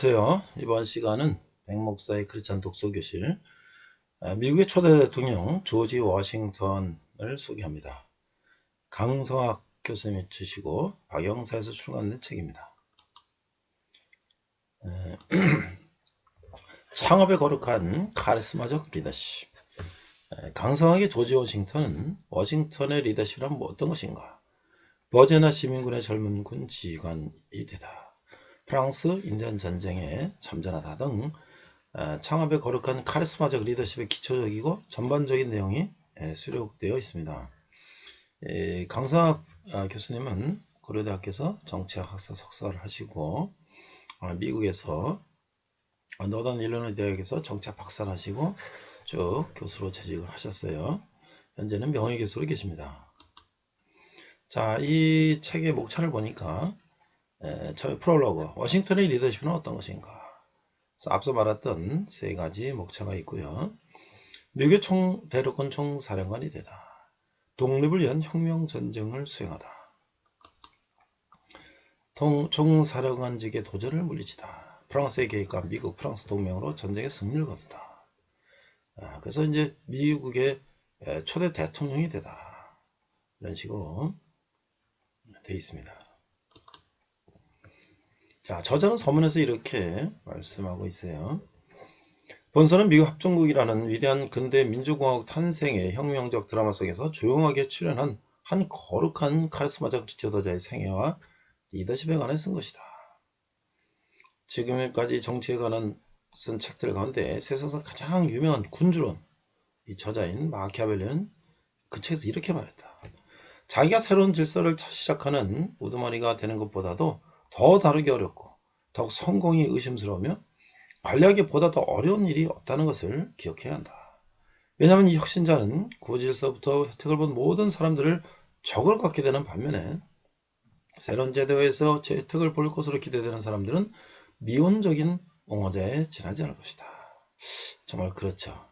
안녕하세요. 이번 시간은 백목사의 크리스찬 독서교실, 미국의 초대 대통령 조지 워싱턴을 소개합니다. 강성학 교수님이 주시고 박영사에서 출간된 책입니다. 창업에 거룩한 카리스마적 리더십. 강성학의 조지 워싱턴은 워싱턴의 리더십이란 어떤 것인가? 버지니아 시민군의 젊은 군 지휘관이 되다. 프랑스 인디언 전쟁에 참전하다 등 창업에 거룩한 카리스마적 리더십의 기초적이고 전반적인 내용이 수록되어 있습니다. 강성학 교수님은 고려대학교에서 정치학학사 석사를 하시고 미국에서 노던 일리노이 대학에서 정치학 박사를 하시고 쭉 교수로 재직을 하셨어요. 현재는 명예교수로 계십니다. 자, 이 책의 목차를 보니까 저희 프롤로그, 워싱턴의 리더십은 어떤 것인가? 앞서 말했던 세 가지 목차가 있고요. 미국의 대륙권 총사령관이 되다. 독립을 위한 혁명전쟁을 수행하다. 총사령관직의 도전을 물리치다. 프랑스의 계획과 미국, 프랑스 동맹으로 전쟁의 승리를 거두다. 그래서 이제 미국의 초대 대통령이 되다. 이런 식으로 되어 있습니다. 자, 저자는 서문에서 이렇게 말씀하고 있어요. 본서는 미국 합중국이라는 위대한 근대 민주공화국 탄생의 혁명적 드라마 속에서 조용하게 출연한 한 거룩한 카리스마적 지도자의 생애와 리더십에 관해 쓴 것이다. 지금까지 정치에 관한 쓴 책들 가운데 세상에서 가장 유명한 군주론, 이 저자인 마키아벨리는 그 책에서 이렇게 말했다. 자기가 새로운 질서를 시작하는 우두머리가 되는 것보다도 더 다루기 어렵고 더욱 성공이 의심스러우며 관리하기 보다 더 어려운 일이 없다는 것을 기억해야 한다. 왜냐하면 이 혁신자는 구질서부터 혜택을 본 모든 사람들을 적으로 갖게 되는 반면에 새로운 제도에서 제 혜택을 볼 것으로 기대되는 사람들은 미온적인 옹호자에 지나지 않을 것이다. 정말 그렇죠.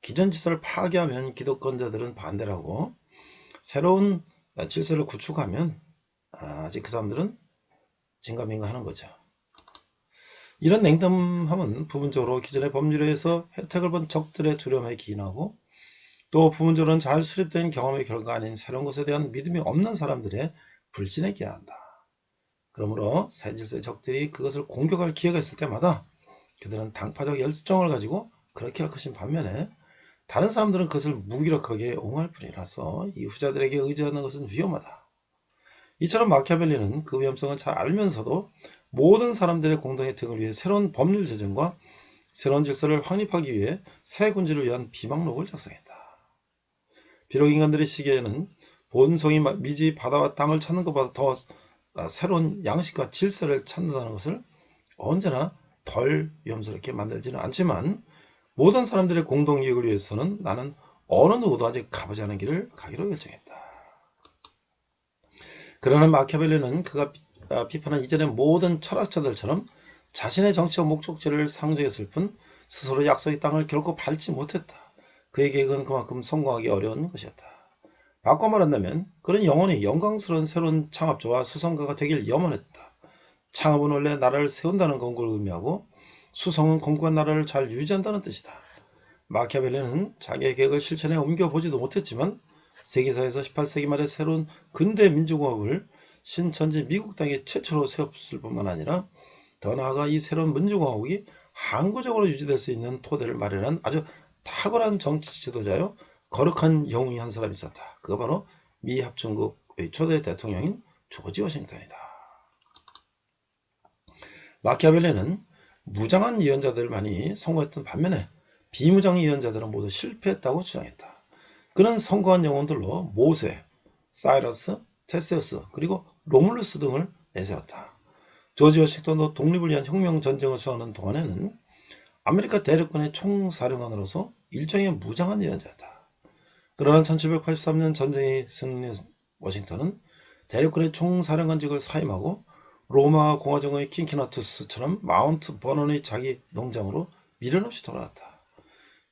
기존 질서를 파괴하면 기득권자들은 반대를 하고 새로운 질서를 구축하면 아직 그 사람들은 진감인가 하는 거죠. 이런 냉담함은 부분적으로 기존의 법률에서 혜택을 본 적들의 두려움에 기인하고 또 부분적으로는 잘 수립된 경험의 결과 아닌 새로운 것에 대한 믿음이 없는 사람들의 불신에 기한다. 그러므로 새 질서의 적들이 그것을 공격할 기회가 있을 때마다 그들은 당파적 열정을 가지고 그렇게 할 것인 반면에 다른 사람들은 그것을 무기력하게 옹호할 뿐이라서 이 후자들에게 의지하는 것은 위험하다. 이처럼 마키아벨리는 그 위험성을 잘 알면서도 모든 사람들의 공동 혜택을 위해 새로운 법률 제정과 새로운 질서를 확립하기 위해 새 군주를 위한 비망록을 작성했다. 비록 인간들의 시기에는 본성이 미지 바다와 땅을 찾는 것보다 더 새로운 양식과 질서를 찾는다는 것을 언제나 덜 위험스럽게 만들지는 않지만 모든 사람들의 공동 이익을 위해서는 나는 어느 누구도 아직 가보지 않은 길을 가기로 결정했다. 그러나 마키아벨리는 그가 비판한 이전의 모든 철학자들처럼 자신의 정치적 목적지를 상정했을 뿐 스스로 약속의 땅을 결코 밟지 못했다. 그의 계획은 그만큼 성공하기 어려운 것이었다. 바꿔 말한다면 그는 영원히 영광스러운 새로운 창업자와 수성가가 되길 염원했다. 창업은 원래 나라를 세운다는 걸 의미하고 수성은 건국한 나라를 잘 유지한다는 뜻이다. 마키아벨리는 자기의 계획을 실천에 옮겨보지도 못했지만 세계사에서 18세기 말에 새로운 근대 민주공화국을 신천지 미국 땅에 최초로 세웠을 뿐만 아니라 더 나아가 이 새로운 민주공화국이 항구적으로 유지될 수 있는 토대를 마련한 아주 탁월한 정치 지도자요 거룩한 영웅이 한 사람이 있었다. 그가 바로 미 합중국의 초대 대통령인 조지 워싱턴이다. 마키아벨리는 무장한 예언자들만이 성공했던 반면에 비무장 예언자들은 모두 실패했다고 주장했다. 그는 성공한 영웅들로 모세, 사이러스, 테세우스 그리고 로물루스 등을 내세웠다. 조지 워싱턴도 독립을 위한 혁명 전쟁을 수행하는 동안에는 아메리카 대륙권의 총사령관으로서 일종의 무장한 예언자다. 그러나 1783년 전쟁이 승리한 워싱턴은 대륙권의 총사령관직을 사임하고 로마 공화정의 킨키나투스처럼 마운트 버넌의 자기 농장으로 미련 없이 돌아왔다.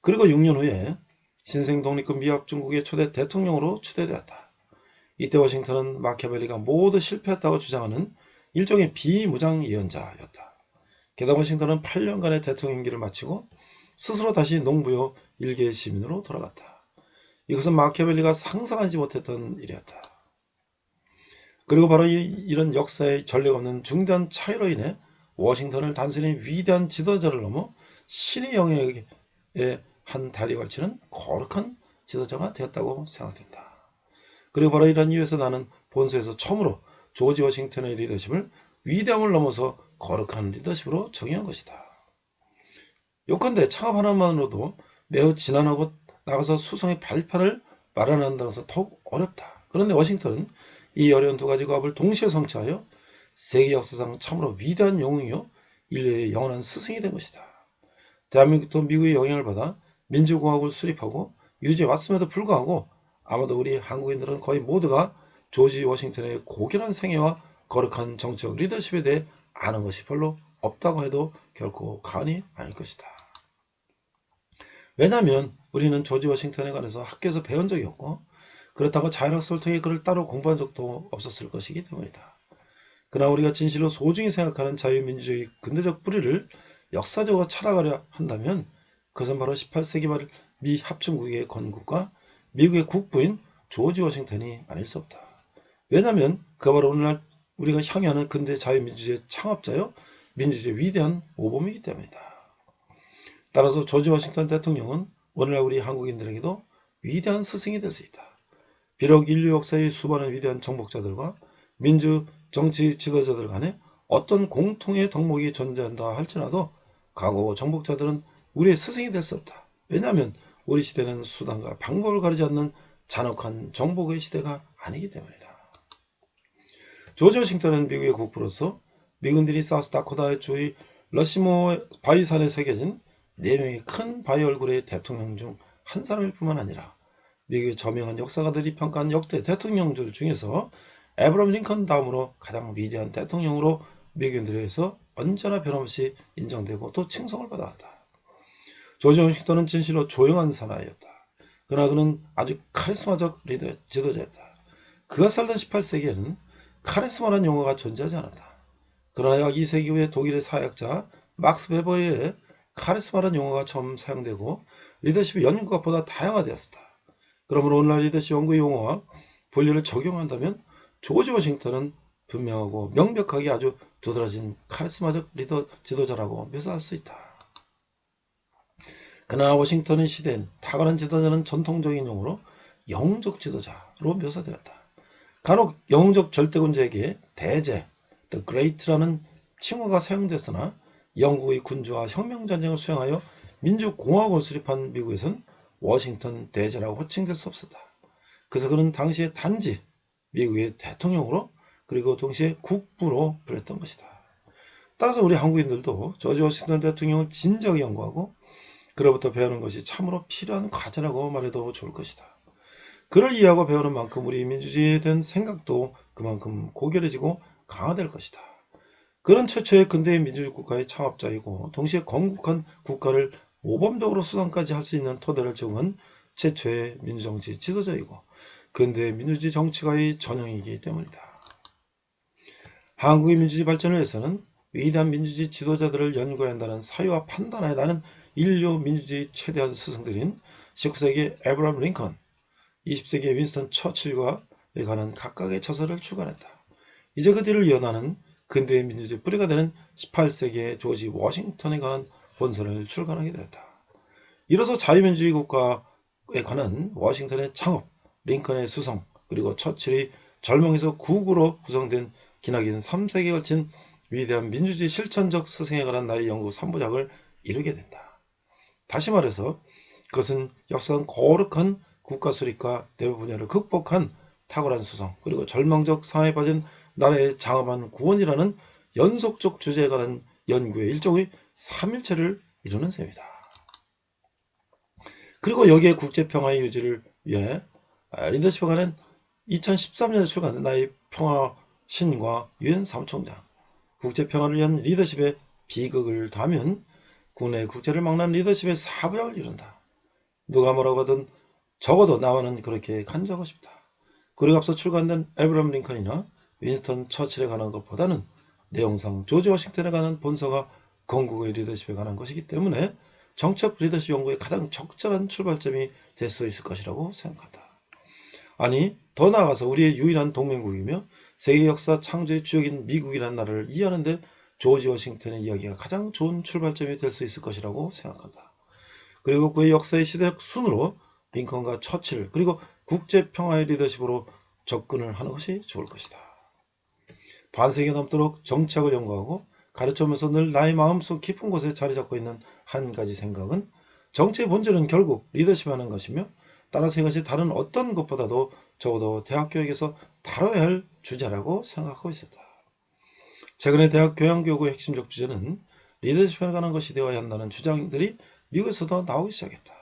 그리고 6년 후에 신생 독립군 미합중국의 초대 대통령으로 추대되었다. 이때 워싱턴은 마키아벨리가 모두 실패했다고 주장하는 일종의 비무장 예언자였다. 게다가 워싱턴은 8년간의 대통령 임기를 마치고 스스로 다시 농부요 일개 시민으로 돌아갔다. 이것은 마키아벨리가 상상하지 못했던 일이었다. 그리고 바로 이런 역사의 전례가 없는 중대한 차이로 인해 워싱턴을 단순히 위대한 지도자를 넘어 신의 영역의 한 다리 걸치는 거룩한 지도자가 되었다고 생각된다. 그리고 바로 이런 이유에서 나는 본서에서 처음으로 조지 워싱턴의 리더십을 위대함을 넘어서 거룩한 리더십으로 정의한 것이다. 요컨대 창업 하나만으로도 매우 지난하고 나가서 수성의 발판을 마련한다는 것은 더욱 어렵다. 그런데 워싱턴은 이 어려운 두 가지 과업을 동시에 성취하여 세계 역사상 참으로 위대한 영웅이요 인류의 영원한 스승이 된 것이다. 대한민국도 미국의 영향을 받아 민주공화국을 수립하고 유지해 왔음에도 불구하고 아마도 우리 한국인들은 거의 모두가 조지 워싱턴의 고결한 생애와 거룩한 정치적 리더십에 대해 아는 것이 별로 없다고 해도 결코 과언이 아닐 것이다. 왜냐하면 우리는 조지 워싱턴에 관해서 학교에서 배운 적이 없고 그렇다고 자율학습을 통해 그를 따로 공부한 적도 없었을 것이기 때문이다. 그러나 우리가 진실로 소중히 생각하는 자유민주주의 근대적 뿌리를 역사적으로 찾아가려 한다면 그것은 바로 18세기 말 미 합중국의 건국과 미국의 국부인 조지 워싱턴이 아닐 수 없다. 왜냐하면 그가 바로 오늘날 우리가 향유하는 근대 자유민주주의 창업자요 민주주의 위대한 모범이기 때문이다. 따라서 조지 워싱턴 대통령은 오늘날 우리 한국인들에게도 위대한 스승이 될 수 있다. 비록 인류 역사의 수많은 위대한 정복자들과 민주 정치 지도자들 간에 어떤 공통의 덕목이 존재한다 할지라도 과거 정복자들은 우리의 스승이 될 수 없다. 왜냐하면 우리 시대는 수단과 방법을 가리지 않는 잔혹한 정복의 시대가 아니기 때문이다. 조지 워싱턴은 미국의 국부로서 미군들이 사우스다코타 주의 러시모 바위산에 새겨진 4명의 큰 바위 얼굴의 대통령 중 한 사람일 뿐만 아니라 미국의 저명한 역사가들이 평가한 역대 대통령들 중에서 에브라함 링컨 다음으로 가장 위대한 대통령으로 미국인들에 의해서 언제나 변함없이 인정되고 또 칭송을 받아왔다. 조지 워싱턴은 진실로 조용한 사나이였다. 그러나 그는 아주 카리스마적 리더, 지도자였다. 그가 살던 18세기에는 카리스마라는 용어가 존재하지 않았다. 그러나 약 2세기 후에 독일의 사역자 막스 베버에 의해 카리스마라는 용어가 처음 사용되고 리더십의 연구가 보다 다양화되었다. 그러므로 오늘날 리더십 연구의 용어와 분류를 적용한다면 조지 워싱턴은 분명하고 명백하게 아주 두드러진 카리스마적 리더 지도자라고 묘사할 수 있다. 그러나 워싱턴의 시대엔 탁월한 지도자는 전통적인 용어로 영웅적 지도자로 묘사되었다. 간혹 영웅적 절대군주에게 대제, The Great라는 칭호가 사용됐으나 영국의 군주와 혁명전쟁을 수행하여 민주공화국을 수립한 미국에선 워싱턴 대제라고 호칭될 수 없었다. 그래서 그는 당시에 단지 미국의 대통령으로 그리고 동시에 국부로 불렸던 것이다. 따라서 우리 한국인들도 조지 워싱턴 대통령을 진지하게 연구하고 그로부터 배우는 것이 참으로 필요한 과제라고 말해도 좋을 것이다. 그를 이해하고 배우는 만큼 우리 민주주의에 대한 생각도 그만큼 고결해지고 강화될 것이다. 그는 최초의 근대의 민주주의 국가의 창업자이고 동시에 건국한 국가를 모범적으로 수상까지 할 수 있는 토대를 제공한 최초의 민주정치 지도자이고 근대의 민주주의 정치가의 전형이기 때문이다. 한국의 민주주의 발전을 위해서는 위대한 민주주의 지도자들을 연구해야 한다는 사유와 판단하에 나는 인류 민주주의 최대한 스승들인 19세기 에브라함 링컨, 20세기 윈스턴 처칠과에 관한 각각의 저서를 출간했다. 이제 그 뒤를 이어나는 근대의 민주주의 뿌리가 되는 18세기의 조지 워싱턴에 관한 본서를 출간하게 되었다. 이로써 자유민주주의 국가에 관한 워싱턴의 창업, 링컨의 수성, 그리고 처칠이 절명에서 국으로 구성된 기나긴 3세기에 걸친 위대한 민주주의 실천적 스승에 관한 나의 연구 3부작을 이루게 된다. 다시 말해서 그것은 역사상 거룩한 국가 수립과 내부 분야를 극복한 탁월한 수성, 그리고 절망적 상황에 빠진 나라의 장엄한 구원이라는 연속적 주제에 관한 연구의 일종의 3일체를 이루는 셈이다. 그리고 여기에 국제평화의 유지를 위해 리더십에 관한 2013년에 출간된 나의 평화 신과 유엔 사무총장, 국제평화를 위한 리더십의 비극을 다하면 국내 국제를 막는 리더십의 4부작을 이룬다. 누가 뭐라고 하든 적어도 나와는 그렇게 간주하고 싶다. 그리고 앞서 출간된 에브라함 링컨이나 윈스턴 처칠에 관한 것보다는 내용상 조지 워싱턴에 관한 본서가 건국의 리더십에 관한 것이기 때문에 정책 리더십 연구의 가장 적절한 출발점이 될 수 있을 것이라고 생각한다. 아니, 더 나아가서 우리의 유일한 동맹국이며 세계 역사 창조의 주역인 미국이라는 나라를 이해하는 데 조지 워싱턴의 이야기가 가장 좋은 출발점이 될 수 있을 것이라고 생각한다. 그리고 그의 역사의 시대적 순으로 링컨과 처칠 그리고 국제평화의 리더십으로 접근을 하는 것이 좋을 것이다. 반세기 넘도록 정치학을 연구하고 가르쳐오면서 늘 나의 마음속 깊은 곳에 자리 잡고 있는 한 가지 생각은 정치의 본질은 결국 리더십하는 것이며 따라서 이것이 다른 어떤 것보다도 적어도 대학 교육에서 다뤄야 할 주제라고 생각하고 있었다. 최근에 대학 교양교육의 핵심적 주제는 리더십에 관한 것이 되어야 한다는 주장들이 미국에서도 나오기 시작했다.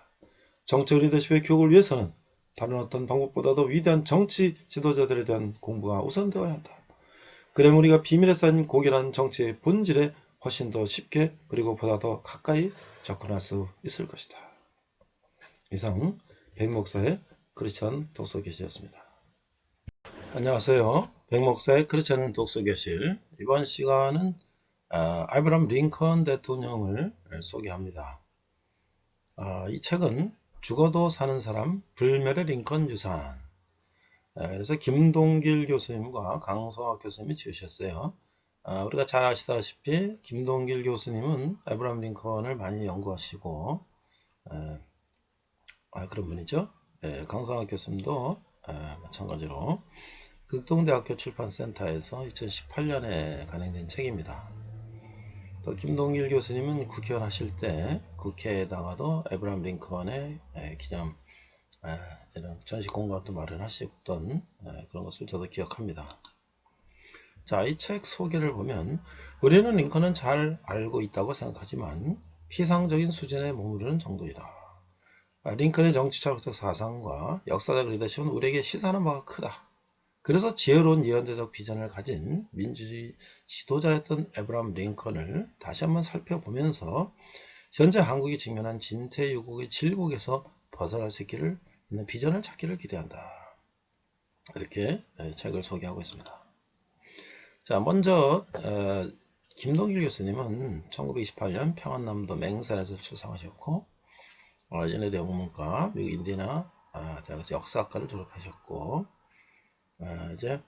정책 리더십의 교육을 위해서는 다른 어떤 방법보다도 위대한 정치 지도자들에 대한 공부가 우선되어야 한다. 그럼 우리가 비밀에 쌓인 고결한 정치의 본질에 훨씬 더 쉽게 그리고 보다 더 가까이 접근할 수 있을 것이다. 이상 백목사의 크리스찬 독서교실이었습니다. 안녕하세요. 백목사의 크리스찬 독서교실. 이번 시간은 아브라함 링컨 대통령을 소개합니다. 이 책은 죽어도 사는 사람 불멸의 링컨 유산. 그래서 김동길 교수님과 강성학 교수님이 지으셨어요. 우리가 잘 아시다시피 김동길 교수님은 아브라함 링컨을 많이 연구하시고 그런 분이죠. 강성학 교수님도 마찬가지로 극동대학교 출판센터에서 2018년에 간행된 책입니다. 또 김동길 교수님은 국회의원 하실 때 국회에다가도 아브라함 링컨의 기념 이런 전시 공간도 마련하셨던 그런 것을 저도 기억합니다. 자, 이 책 소개를 보면 우리는 링컨은 잘 알고 있다고 생각하지만 피상적인 수준에 머무르는 정도이다. 링컨의 정치 철학적 사상과 역사적 리더십은 우리에게 시사하는 바가 크다. 그래서 지혜로운 예언자적 비전을 가진 민주주의 지도자였던 아브라함 링컨을 다시 한번 살펴보면서 현재 한국이 직면한 진퇴유국의 질곡에서 벗어날 수 있기를 있는 비전을 찾기를 기대한다. 이렇게 책을 소개하고 있습니다. 자, 먼저 김동길 교수님은 1928년 평안남도 맹산에서 출생하셨고 연세대 영문과 미국 인디애나 대학에서 역사학과를 졸업하셨고 이제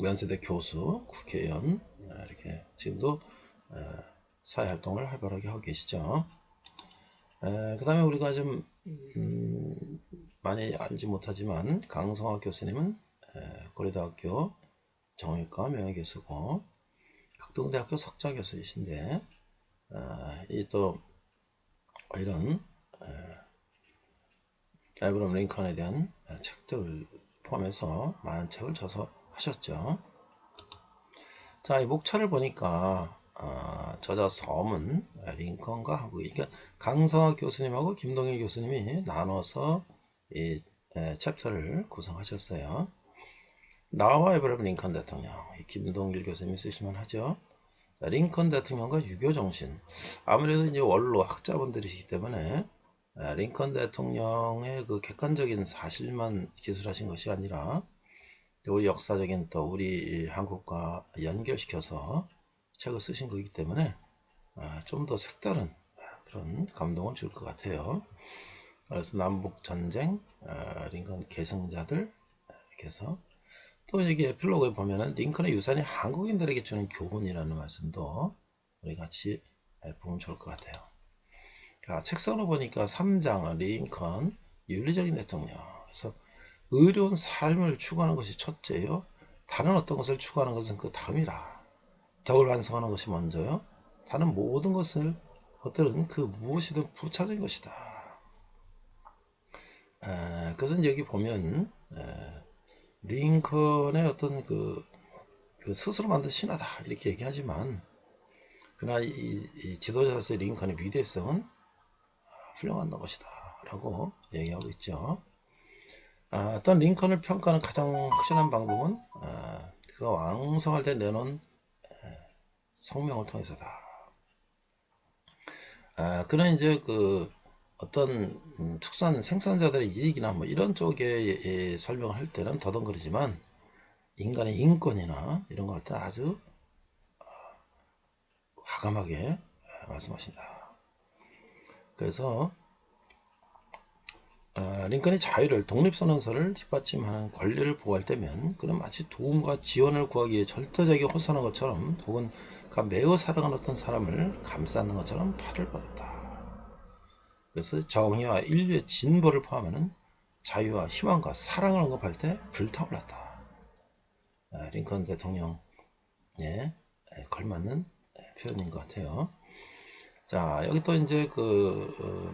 연세대 교수, 국회의원 이렇게 지금도 사회활동을 활발하게 하고 계시죠. 그 다음에 우리가 좀 많이 알지 못하지만 강성학 교수님은 고려대학교 정형외과 명예교수고 극동대학교 석좌교수이신데 이 또 이런 아브라함 링컨에 대한 책들을 포함해서 많은 책을 저서 하셨죠. 자, 이 목차를 보니까 저자 섬은 링컨과 한국이, 그러니까 강성학 교수님하고 김동일 교수님이 나눠서 이 챕터를 구성하셨어요. 나와 아브라함 링컨 대통령, 김동길 교수님이 쓰시면 하죠. 링컨 대통령과 유교 정신. 아무래도 이제 원로 학자분들이시기 때문에 링컨 대통령의 그 객관적인 사실만 기술하신 것이 아니라 우리 역사적인 또 우리 한국과 연결시켜서 책을 쓰신 거기 때문에 좀 더 색다른 그런 감동을 줄 것 같아요. 그래서 남북 전쟁, 링컨 계승자들 이렇게 해서 또 여기 에필로그에 보면은 링컨의 유산이 한국인들에게 주는 교훈이라는 말씀도 우리 같이 보면 좋을 것 같아요. 자, 책상으로 보니까 3장 링컨 윤리적인 대통령. 그래서 의로운 삶을 추구하는 것이 첫째요. 다른 어떤 것을 추구하는 것은 그 다음이라. 덕을 완성하는 것이 먼저요. 다른 모든 것들은 그 무엇이든 부차적인 것이다. 그것은 여기 보면 링컨의 어떤 그 스스로 만든 신화다 이렇게 얘기하지만 그러나 이 지도자로서의 링컨의 위대성은 훌륭한 것이다 라고 얘기하고 있죠. 또한 링컨을 평가하는 가장 확실한 방법은 그가 왕성할 때 내놓은 성명을 통해서다. 그는 이제 그 어떤 특수한 생산자들의 이익이나 뭐 이런 쪽에 설명을 할 때는 더듬거리지만 인간의 인권이나 이런 걸 할 때 아주 과감하게 말씀하신다. 그래서 링컨이 자유를 독립선언서를 뒷받침하는 권리를 보호할 때면 그는 마치 도움과 지원을 구하기 위해 절대적이 호소하는 것처럼 혹은 그가 매우 사랑하는 어떤 사람을 감싸는 것처럼 팔을 뻗었다. 그래서 정의와 인류의 진보를 포함하는 자유와 희망과 사랑을 언급할 때 불타올랐다. 링컨 대통령에 걸맞는 표현인 것 같아요. 자, 여기 또 이제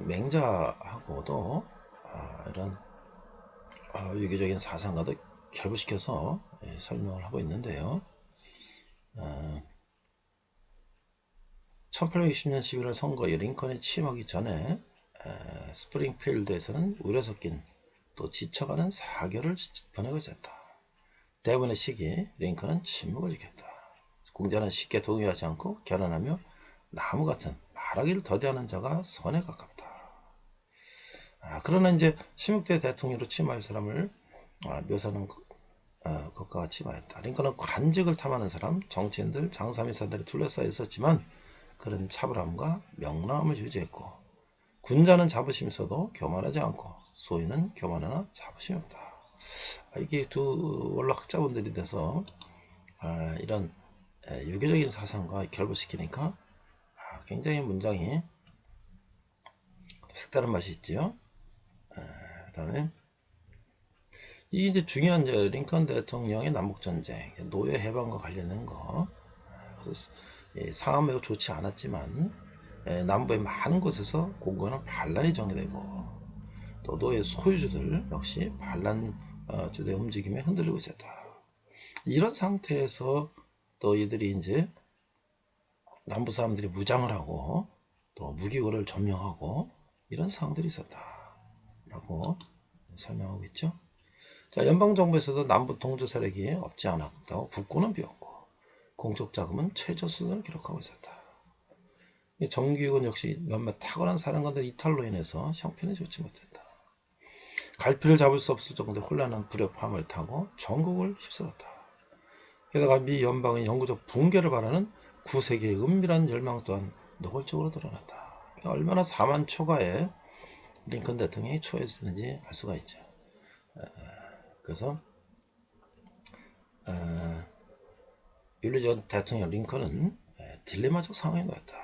맹자하고도 이런 유교적인 사상과도 결부시켜서 설명을 하고 있는데요. 1860년 11월 선거에 링컨이 취임하기 전에 스프링필드에서는 우려 섞인 또 지쳐가는 사교를 보내고 있었다. 대부분의 시기 링컨은 침묵을 지켰다. 공자는 쉽게 동의하지 않고 결연하며 나무 같은 말하기를 더디하는 자가 선에 가깝다. 그러나 이제 16대 대통령으로 취임할 사람을 묘사하는 것과 같이 말했다. 링컨은 관직을 탐하는 사람, 정치인들, 장사미사들이 둘러싸여 있었지만 그런 차분함과 명랑함을 유지했고 군자는 자부심이 있어도 교만하지 않고 소인은 교만하나 자부심이 없다. 이게 두 원로 학자분들이 돼서 이런 유교적인 사상과 결부시키니까 굉장히 문장이 색다른 맛이 있지요. 그 다음에 이게 이제 중요한 이제 링컨 대통령의 남북전쟁, 노예 해방과 관련된 거. 그래서 상황 매우 좋지 않았지만 남부의 많은 곳에서 공고는 반란이 정리되고 또 노예 소유주들 역시 반란주의 움직임에 흔들리고 있었다. 이런 상태에서 또 이들이 이제 남부 사람들이 무장을 하고 또 무기고를 점령하고 이런 상황들이 있었다라고 설명하고 있죠. 자, 연방정부에서도 남부 동조 세력이 없지 않았다고 국고는 비었고 공적 자금은 최저 수준을 기록하고 있었다. 정규직은 역시 몇몇 탁월한 사령관들의 이탈로 인해서 형편이 좋지 못했다. 갈피를 잡을 수 없을 정도의 혼란한 불협화음을 타고 전국을 휩쓸었다. 게다가 미 연방의 영구적 붕괴를 바라는 9세기의 은밀한 열망 또한 노골적으로 드러났다. 얼마나 사만 초가에 링컨 대통령이 초했는지 알 수가 있죠. 그래서 윤리적 대통령 링컨은 딜레마적 상황에 놓였다.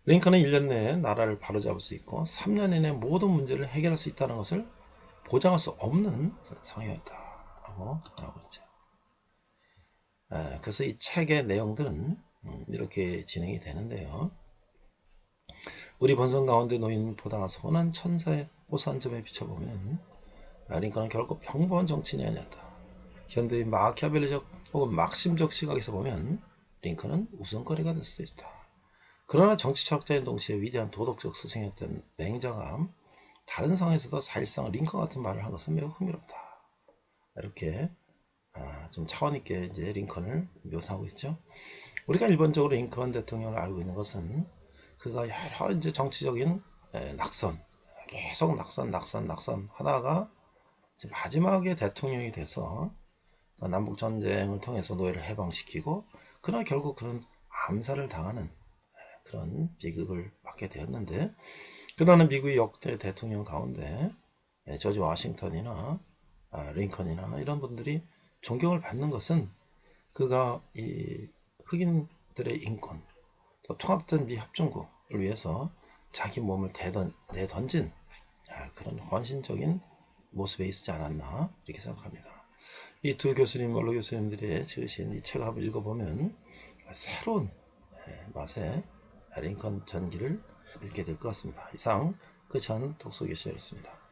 링컨은 1년 내에 나라를 바로잡을 수 있고 3년 이내 모든 문제를 해결할 수 있다는 것을 보장할 수 없는 상황이었다고 말하고 있죠. 그래서 이 책의 내용들은 이렇게 진행이 되는데요. 우리 본성 가운데 놓인 보다 선한 천사의 호소한 점에 비춰보면 링컨은 결코 평범한 정치인이 아니었다. 현대의 마키아벨리적 혹은 막심적 시각에서 보면 링컨은 웃음거리가 될 수 있다. 그러나 정치 철학자인 동시에 위대한 도덕적 스승이었던 맹자가 다른 상황에서도 사실상 링컨 같은 말을 한 것은 매우 흥미롭다. 이렇게 좀 차원 있게 이제 링컨을 묘사하고 있죠. 우리가 일반적으로 링컨 대통령을 알고 있는 것은 그가 여러 이제 정치적인 낙선, 계속 낙선 하다가 이제 마지막에 대통령이 돼서 남북 전쟁을 통해서 노예를 해방시키고 그러나 결국 그런 암살을 당하는 그런 비극을 맞게 되었는데, 그러나 미국의 역대 대통령 가운데 조지 워싱턴이나 링컨이나 이런 분들이 존경을 받는 것은 그가 이 흑인들의 인권, 또 통합된 미 합중국을 위해서 자기 몸을 내던진 그런 헌신적인 모습에 있지 않았나 이렇게 생각합니다. 이 두 교수님, 원로 교수님들이 지으신 이 책을 한번 읽어보면 새로운 맛의 링컨 전기를 읽게 될 것 같습니다. 이상 그찬 독서교실이었습니다.